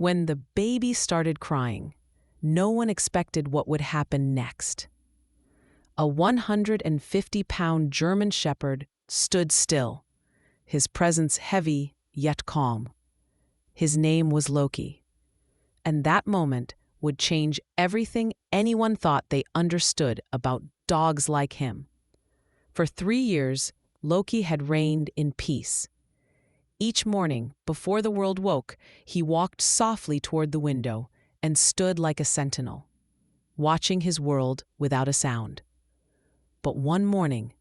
When the baby started crying, no one expected what would happen next. A 150-pound German shepherd stood still, his presence heavy yet calm. His name was Loki, and that moment would change everything anyone thought they understood about dogs like him. For 3 years, Loki had reigned in peace. Each morning, before the world woke, he walked softly toward the window and stood like a sentinel, watching his world without a sound. But one morning,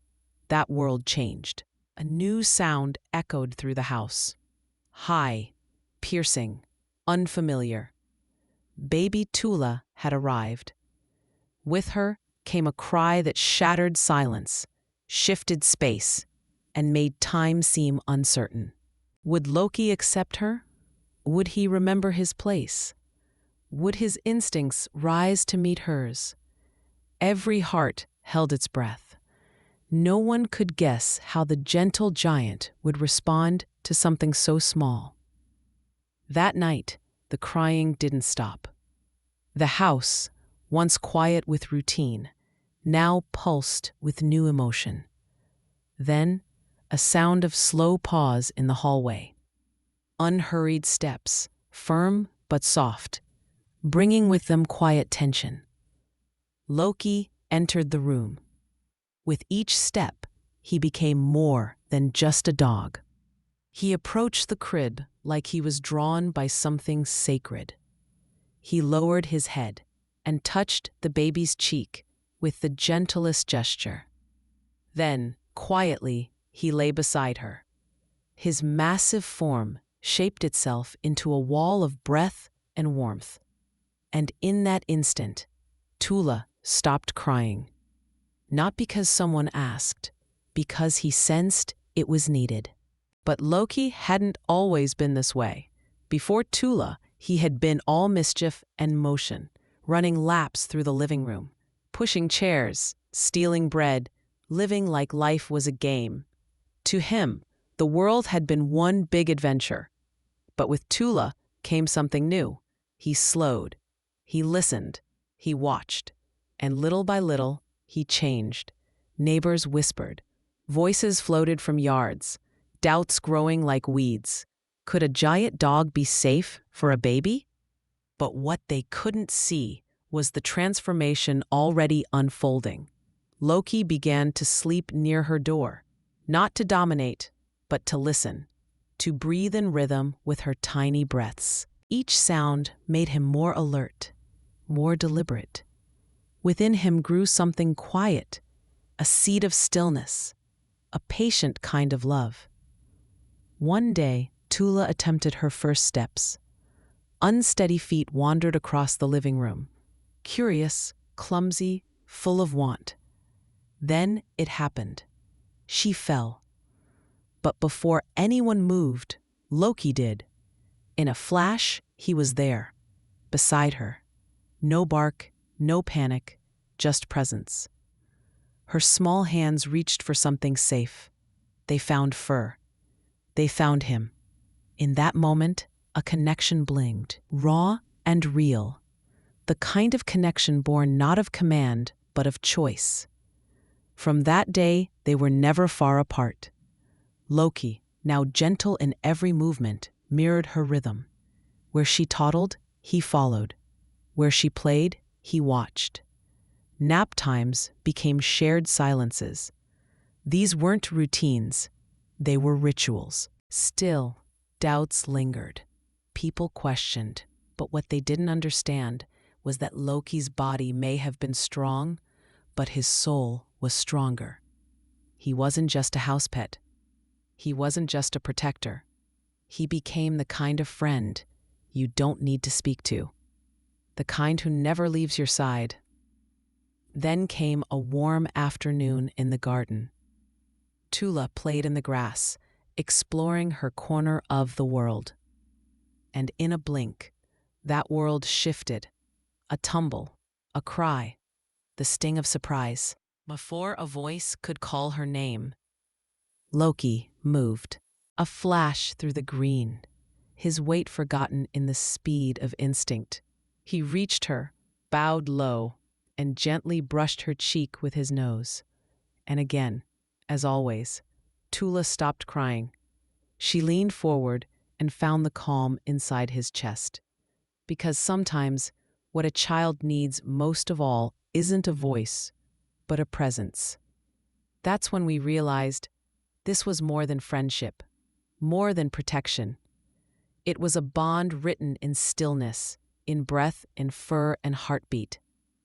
that world changed. A new sound echoed through the house. High, piercing, unfamiliar. Baby Tula had arrived. With her came a cry that shattered silence, shifted space, and made time seem uncertain. Would Loki accept her? Would he remember his place? Would his instincts rise to meet hers? Every heart held its breath. No one could guess how the gentle giant would respond to something so small. That night, the crying didn't stop. The house, once quiet with routine, now pulsed with new emotion. Then, a sound of slow pause in the hallway. Unhurried steps, firm but soft, bringing with them quiet tension. Loki entered the room. With each step, he became more than just a dog. He approached the crib like he was drawn by something sacred. He lowered his head and touched the baby's cheek with the gentlest gesture. Then, quietly, he lay beside her. His massive form shaped itself into a wall of breath and warmth. And in that instant, Tula stopped crying. Not because someone asked, because he sensed it was needed. But Loki hadn't always been this way. Before Tula, he had been all mischief and motion, running laps through the living room, pushing chairs, stealing bread, living like life was a game. To him, the world had been one big adventure. But with Tula came something new. He slowed. He listened. He watched. And little by little, he changed. Neighbors whispered. Voices floated from yards. Doubts growing like weeds. Could a giant dog be safe for a baby? But what they couldn't see was the transformation already unfolding. Loki began to sleep near her door, not to dominate, but to listen, to breathe in rhythm with her tiny breaths. Each sound made him more alert, more deliberate. Within him grew something quiet, a seed of stillness, a patient kind of love. One day, Tula attempted her first steps. Unsteady feet wandered across the living room, curious, clumsy, full of want. Then it happened. She fell. But before anyone moved, Loki did. In a flash, he was there, beside her. No bark, no panic, just presence. Her small hands reached for something safe. They found fur. They found him. In that moment, a connection blinged, raw and real. The kind of connection born not of command, but of choice. From that day, they were never far apart. Loki, now gentle in every movement, mirrored her rhythm. Where she toddled, he followed. Where she played, he watched. Nap times became shared silences. These weren't routines. They were rituals. Still, doubts lingered. People questioned, but what they didn't understand was that Loki's body may have been strong, but his soul was stronger. He wasn't just a house pet. He wasn't just a protector. He became the kind of friend you don't need to speak to, the kind who never leaves your side. Then came a warm afternoon in the garden. Tula played in the grass, exploring her corner of the world. And in a blink, that world shifted. A tumble, a cry, the sting of surprise. Before a voice could call her name, Loki moved. A flash through the green. his weight forgotten in the speed of instinct. He reached her, bowed low, and gently brushed her cheek with his nose. And again, as always, Tula stopped crying. She leaned forward and found the calm inside his chest. Because sometimes what a child needs most of all isn't a voice, but a presence. That's when we realized this was more than friendship, more than protection. It was a bond written in stillness, in breath, in fur and heartbeat.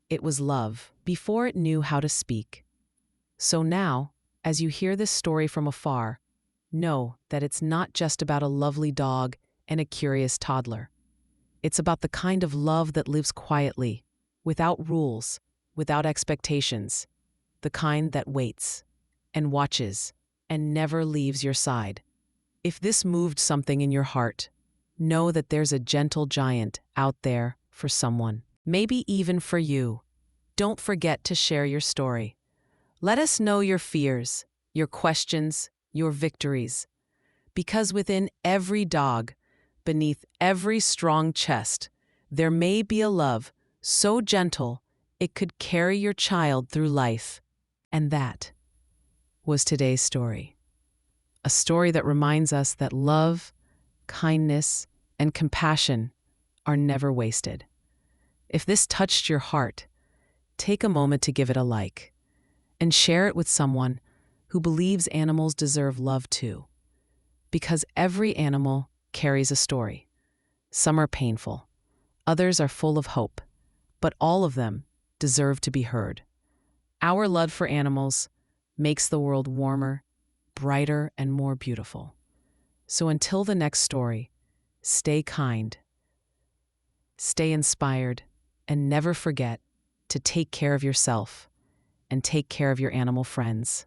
It was love, before it knew how to speak. So now, as you hear this story from afar, know that it's not just about a lovely dog and a curious toddler. It's about the kind of love that lives quietly, without rules, without expectations, the kind that waits and watches and never leaves your side. If this moved something in your heart, know that there's a gentle giant out there for someone, maybe even for you. Don't forget to share your story. Let us know your fears, your questions, your victories. Because within every dog, beneath every strong chest, there may be a love so gentle it could carry your child through life. And that was today's story. A story that reminds us that love, kindness, and compassion are never wasted. If this touched your heart, take a moment to give it a like and share it with someone who believes animals deserve love too. Because every animal carries a story. Some are painful, others are full of hope, but all of them deserve to be heard. Our love for animals makes the world warmer, brighter, and more beautiful. So until the next story, stay kind, stay inspired, and never forget to take care of yourself and take care of your animal friends.